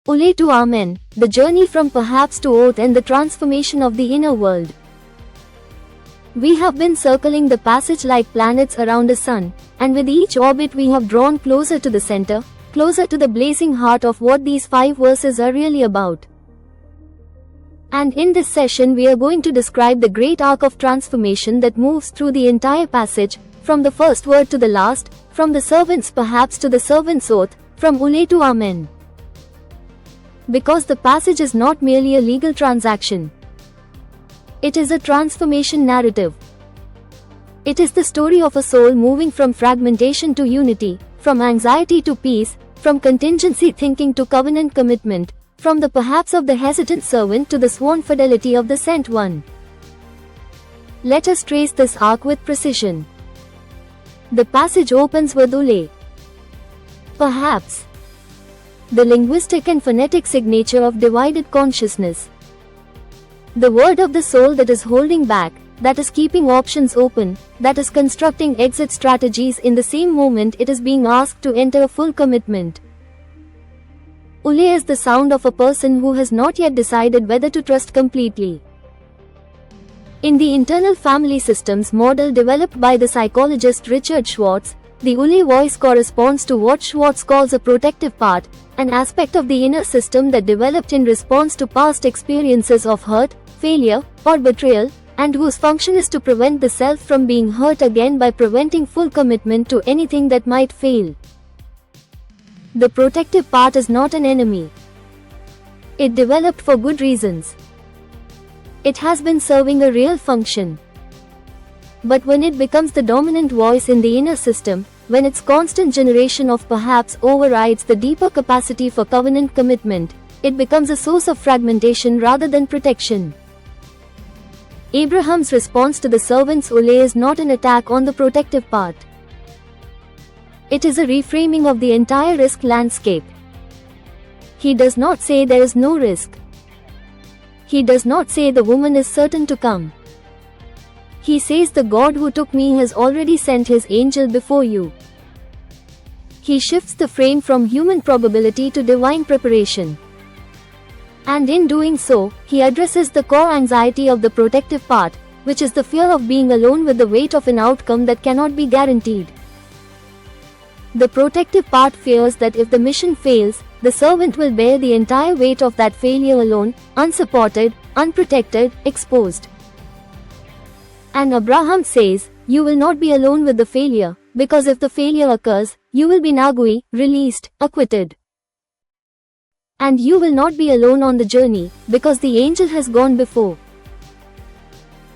Ule to Amen, the journey from perhaps to oath and the transformation of the inner world. We have been circling the passage like planets around a sun, and with each orbit we have drawn closer to the center, closer to the blazing heart of what these 5 verses are really about. And in this session we are going to describe the great arc of transformation that moves through the entire passage, from the first word to the last, from the servant's perhaps to the servant's oath, from Ule to Amen. Because the passage is not merely a legal transaction. It is a transformation narrative. It is the story of a soul moving from fragmentation to unity, from anxiety to peace, from contingency thinking to covenant commitment, from the perhaps of the hesitant servant to the sworn fidelity of the sent one. Let us trace this arc with precision. The passage opens with Ule. Perhaps. The linguistic and phonetic signature of divided consciousness. The word of the soul that is holding back, that is keeping options open, that is constructing exit strategies in the same moment it is being asked to enter a full commitment. Ule is the sound of a person who has not yet decided whether to trust completely. In the internal family systems model developed by the psychologist Richard Schwartz, the Ule voice corresponds to what Schwartz calls a protective part, an aspect of the inner system that developed in response to past experiences of hurt, failure, or betrayal, and whose function is to prevent the self from being hurt again by preventing full commitment to anything that might fail. The protective part is not an enemy. It developed for good reasons. It has been serving a real function. But when it becomes the dominant voice in the inner system, when its constant generation of perhaps overrides the deeper capacity for covenant commitment, it becomes a source of fragmentation rather than protection. Abraham's response to the servant's Ule is not an attack on the protective part. It is a reframing of the entire risk landscape. He does not say there is no risk. He does not say the woman is certain to come. He says the God who took me has already sent his angel before you. He shifts the frame from human probability to divine preparation. And in doing so, he addresses the core anxiety of the protective part, which is the fear of being alone with the weight of an outcome that cannot be guaranteed. The protective part fears that if the mission fails, the servant will bear the entire weight of that failure alone, unsupported, unprotected, exposed. And Abraham says, you will not be alone with the failure, because if the failure occurs, you will be nagui, released, acquitted. And you will not be alone on the journey, because the angel has gone before.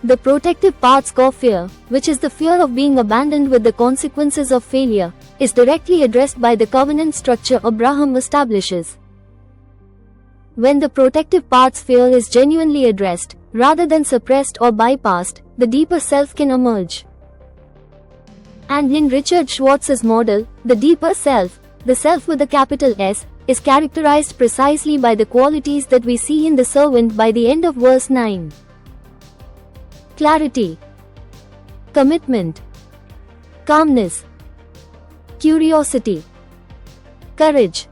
The protective part's core fear, which is the fear of being abandoned with the consequences of failure, is directly addressed by the covenant structure Abraham establishes. When the protective part's fear is genuinely addressed, rather than suppressed or bypassed, the deeper self can emerge. And in Richard Schwartz's model, the deeper self, the self with a capital S, is characterized precisely by the qualities that we see in the servant by the end of verse 9. Clarity, commitment, calmness, curiosity, courage,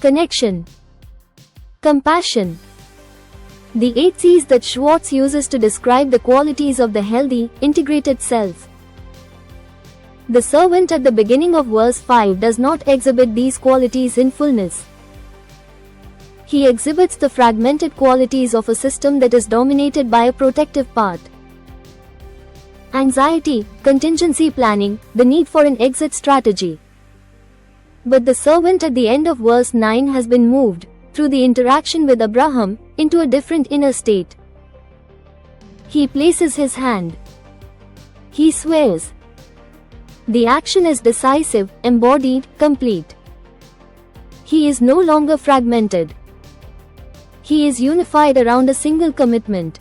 connection, compassion. The 8 C's that Schwartz uses to describe the qualities of the healthy, integrated self. The servant at the beginning of verse 5 does not exhibit these qualities in fullness. He exhibits the fragmented qualities of a system that is dominated by a protective part. Anxiety, contingency planning, the need for an exit strategy. But the servant at the end of verse 9 has been moved, through the interaction with Abraham, into a different inner state. He places his hand. He swears. The action is decisive, embodied, complete. He is no longer fragmented. He is unified around a single commitment.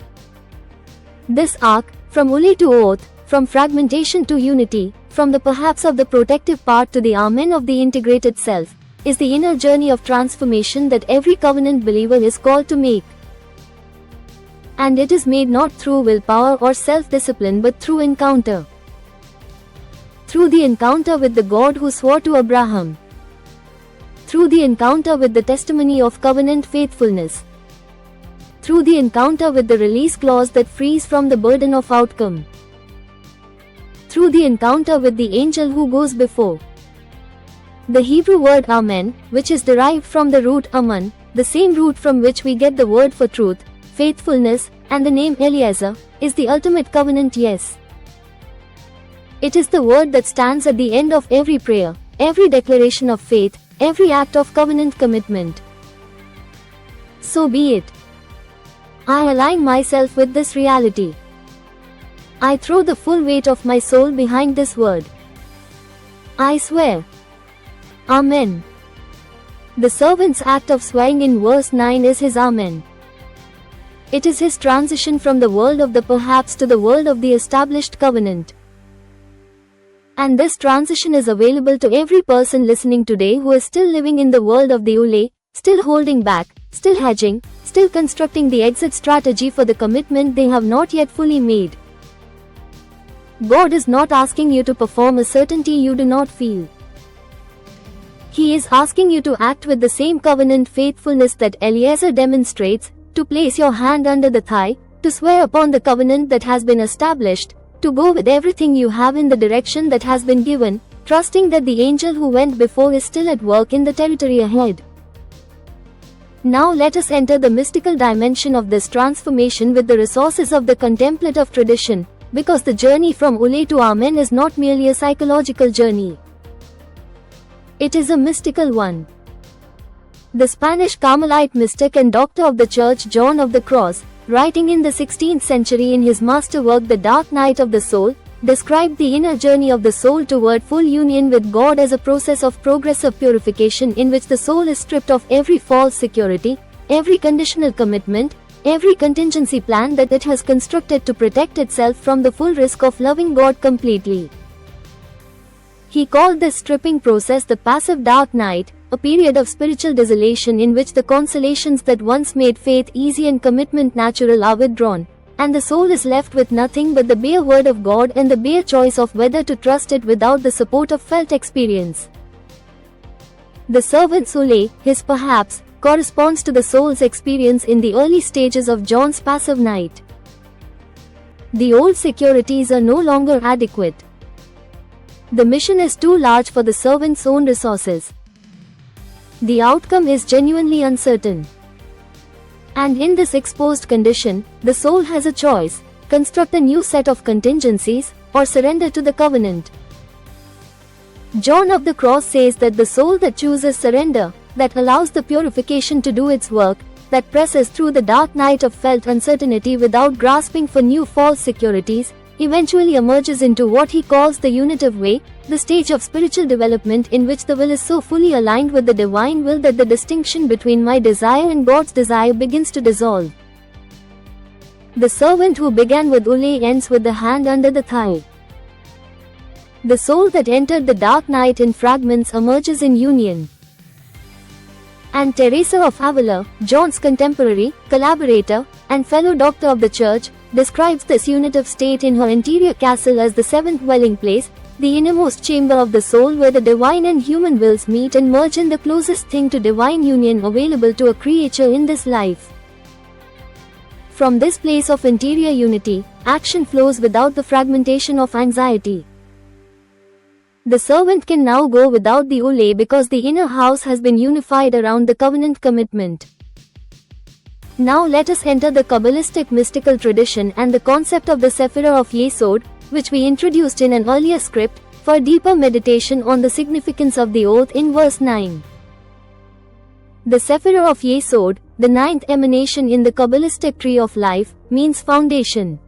This arc, from Ule to oath, from fragmentation to unity, from the perhaps of the protective part to the Amen of the integrated self, is the inner journey of transformation that every covenant believer is called to make. And it is made not through willpower or self-discipline but through encounter. Through the encounter with the God who swore to Abraham. through the encounter with the testimony of covenant faithfulness, through the encounter with the release clause that frees from the burden of outcome, through the encounter with the angel who goes before. The Hebrew word Amen, which is derived from the root Aman, the same root from which we get the word for truth, faithfulness, and the name Eliezer, is the ultimate covenant yes. It is the word that stands at the end of every prayer, every declaration of faith, every act of covenant commitment. So be it. I align myself with this reality. I throw the full weight of my soul behind this word. I swear. Amen. The servant's act of swearing in verse 9 is his Amen. It is his transition from the world of the perhaps to the world of the established covenant. And this transition is available to every person listening today who is still living in the world of the Ule, still holding back, still hedging, still constructing the exit strategy for the commitment they have not yet fully made. God is not asking you to perform a certainty you do not feel. He is asking you to act with the same covenant faithfulness that Eliezer demonstrates, to place your hand under the thigh, to swear upon the covenant that has been established, to go with everything you have in the direction that has been given, trusting that the angel who went before is still at work in the territory ahead. Now let us enter the mystical dimension of this transformation with the resources of the contemplative tradition, because the journey from Ule to Amen is not merely a psychological journey. It is a mystical one. The Spanish Carmelite mystic and doctor of the Church John of the Cross, writing in the 16th century in his masterwork The Dark Night of the Soul, described the inner journey of the soul toward full union with God as a process of progressive purification in which the soul is stripped of every false security, every conditional commitment, every contingency plan that it has constructed to protect itself from the full risk of loving God completely. He called this stripping process the passive dark night, a period of spiritual desolation in which the consolations that once made faith easy and commitment natural are withdrawn, and the soul is left with nothing but the bare word of God and the bare choice of whether to trust it without the support of felt experience. The servant's Ule, his perhaps, corresponds to the soul's experience in the early stages of John's passive night. The old securities are no longer adequate. The mission is too large for the servant's own resources. The outcome is genuinely uncertain. And in this exposed condition, the soul has a choice: construct a new set of contingencies, or surrender to the covenant. John of the Cross says that the soul that chooses surrender, that allows the purification to do its work, that presses through the dark night of felt uncertainty without grasping for new false securities, eventually emerges into what he calls the unitive way, the stage of spiritual development in which the will is so fully aligned with the divine will that the distinction between my desire and God's desire begins to dissolve. The servant who began with Ule ends with the hand under the thigh. The soul that entered the dark night in fragments emerges in union. And Teresa of Avila, John's contemporary, collaborator, and fellow doctor of the Church, describes this unitive state in her interior castle as the seventh dwelling place, the innermost chamber of the soul where the divine and human wills meet and merge in the closest thing to divine union available to a creature in this life. From this place of interior unity, action flows without the fragmentation of anxiety. The servant can now go without the Ule because the inner house has been unified around the covenant commitment. Now let us enter the Kabbalistic mystical tradition and the concept of the Sephirah of Yesod, which we introduced in an earlier script, for deeper meditation on the significance of the oath in verse 9. The Sephirah of Yesod, the ninth emanation in the Kabbalistic tree of life, means foundation.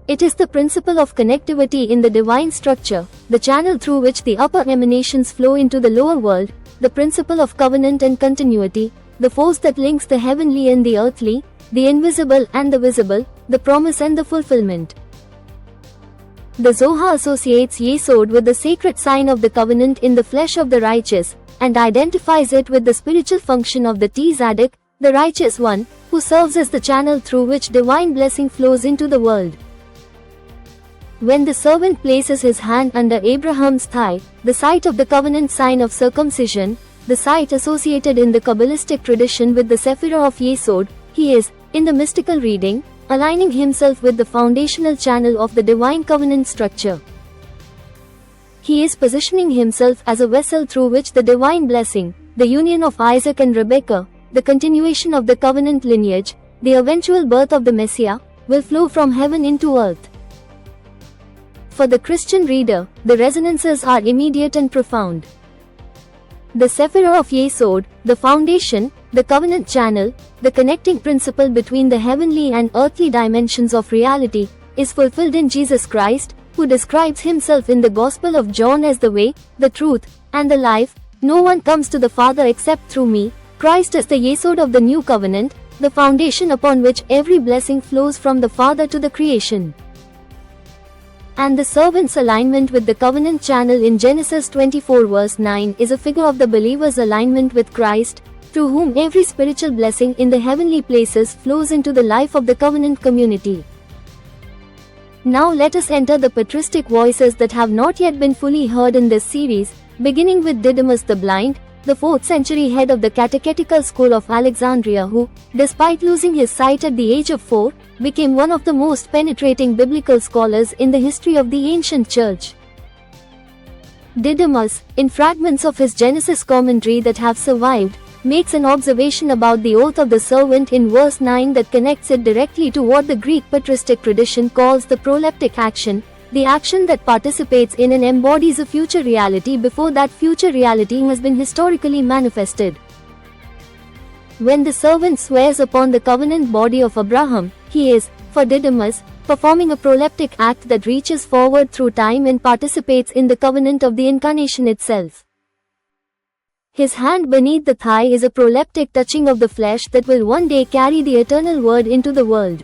It is the principle of connectivity in the divine structure, the channel through which the upper emanations flow into the lower world, the principle of covenant and continuity, the force that links the heavenly and the earthly, the invisible and the visible, the promise and the fulfillment. The Zohar associates Yesod with the sacred sign of the covenant in the flesh of the righteous, and identifies it with the spiritual function of the Tzaddik, the righteous one, who serves as the channel through which divine blessing flows into the world. When the servant places his hand under Abraham's thigh, the site of the covenant sign of circumcision, the site associated in the Kabbalistic tradition with the Sephirah of Yesod. He is, in the mystical reading, aligning himself with the foundational channel of the divine covenant structure. He is positioning himself as a vessel through which the divine blessing, the union of Isaac and Rebekah, the continuation of the covenant lineage, the eventual birth of the Messiah, will flow from heaven into earth. For the Christian reader, the resonances are immediate and profound. The Sephirah of Yesod, the foundation, the covenant channel, the connecting principle between the heavenly and earthly dimensions of reality, is fulfilled in Jesus Christ, who describes himself in the Gospel of John as the way, the truth, and the life. No one comes to the Father except through me. Christ is the Yesod of the new covenant, the foundation upon which every blessing flows from the Father to the creation. And the servant's alignment with the covenant channel in Genesis 24 verse 9 is a figure of the believer's alignment with Christ, through whom every spiritual blessing in the heavenly places flows into the life of the covenant community. Now let us enter the patristic voices that have not yet been fully heard in this series, beginning with Didymus the Blind, the 4th century head of the catechetical school of Alexandria who, despite losing his sight at the age of 4, became one of the most penetrating biblical scholars in the history of the ancient church. Didymus, in fragments of his Genesis commentary that have survived, makes an observation about the oath of the servant in verse 9 that connects it directly to what the Greek patristic tradition calls the proleptic action, the action that participates in and embodies a future reality before that future reality has been historically manifested. When the servant swears upon the covenant body of Abraham, he is, for Didymus, performing a proleptic act that reaches forward through time and participates in the covenant of the incarnation itself. His hand beneath the thigh is a proleptic touching of the flesh that will one day carry the eternal word into the world.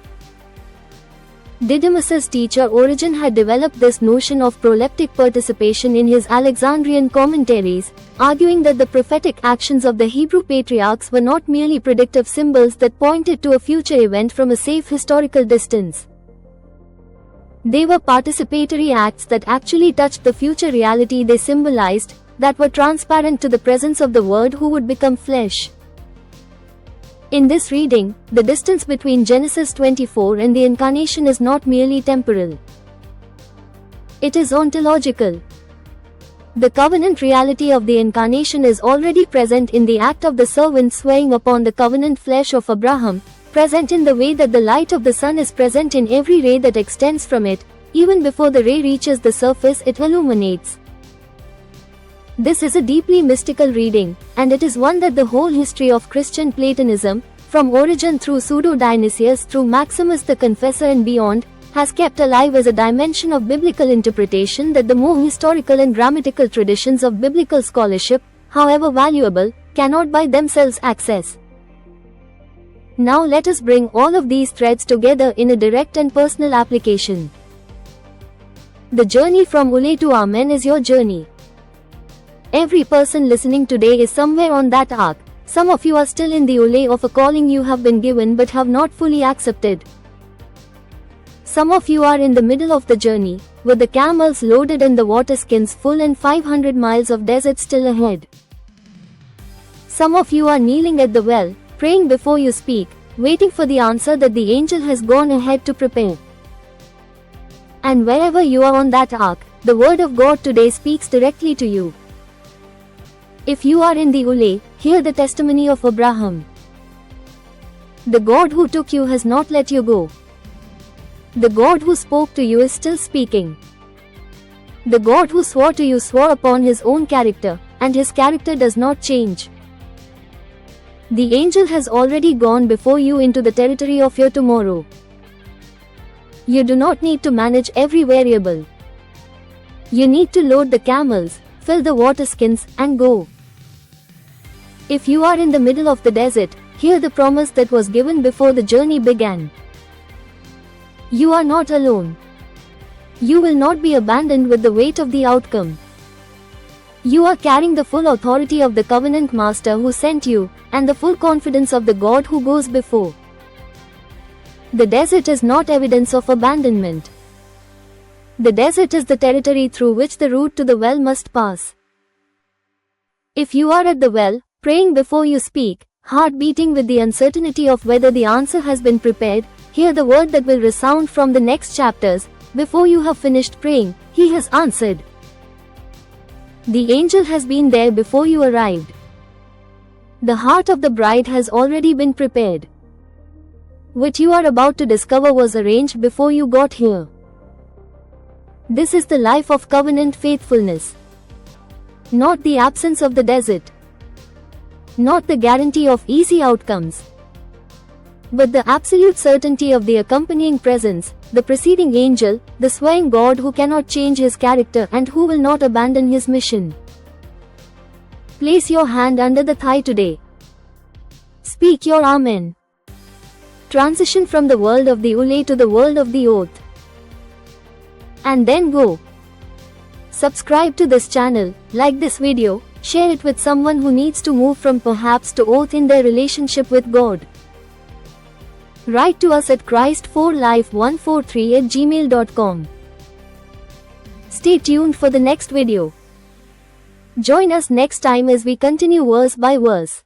Didymus's teacher Origen had developed this notion of proleptic participation in his Alexandrian commentaries, arguing that the prophetic actions of the Hebrew patriarchs were not merely predictive symbols that pointed to a future event from a safe historical distance. They were participatory acts that actually touched the future reality they symbolized, that were transparent to the presence of the Word who would become flesh. In this reading, the distance between Genesis 24 and the incarnation is not merely temporal. It is ontological. The covenant reality of the incarnation is already present in the act of the servant swearing upon the covenant flesh of Abraham, present in the way that the light of the sun is present in every ray that extends from it, even before the ray reaches the surface it illuminates. This is a deeply mystical reading, and it is one that the whole history of Christian Platonism, from Origen through Pseudo-Dionysius through Maximus the Confessor and beyond, has kept alive as a dimension of biblical interpretation that the more historical and grammatical traditions of biblical scholarship, however valuable, cannot by themselves access. Now let us bring all of these threads together in a direct and personal application. The journey from Ule to Amen is your journey. Every person listening today is somewhere on that arc. Some of you are still in the Ule of a calling you have been given but have not fully accepted. Some of you are in the middle of the journey, with the camels loaded and the water skins full and 500 miles of desert still ahead. Some of you are kneeling at the well, praying before you speak, waiting for the answer that the angel has gone ahead to prepare. And wherever you are on that arc, the word of God today speaks directly to you. If you are in the Ule, hear the testimony of Abraham. The God who took you has not let you go. The God who spoke to you is still speaking. The God who swore to you swore upon his own character, and his character does not change. The angel has already gone before you into the territory of your tomorrow. You do not need to manage every variable. You need to load the camels, fill the water skins, and go. If you are in the middle of the desert, hear the promise that was given before the journey began. You are not alone. You will not be abandoned with the weight of the outcome. You are carrying the full authority of the covenant master who sent you, and the full confidence of the God who goes before. The desert is not evidence of abandonment. The desert is the territory through which the route to the well must pass. If you are at the well, praying before you speak, heart beating with the uncertainty of whether the answer has been prepared, hear the word that will resound from the next chapters. Before you have finished praying, He has answered. The angel has been there before you arrived. The heart of the bride has already been prepared. What you are about to discover was arranged before you got here. This is the life of covenant faithfulness. Not the absence of the desert. Not the guarantee of easy outcomes. But the absolute certainty of the accompanying presence, the preceding angel, the swaying God who cannot change His character and who will not abandon His mission. Place your hand under the thigh today. Speak your Amen. Transition from the world of the Ule to the world of the oath. And then go. Subscribe to this channel, like this video, share it with someone who needs to move from perhaps to oath in their relationship with God. Write to us at christ4life143@gmail.com. Stay tuned for the next video. Join us next time as we continue verse by verse.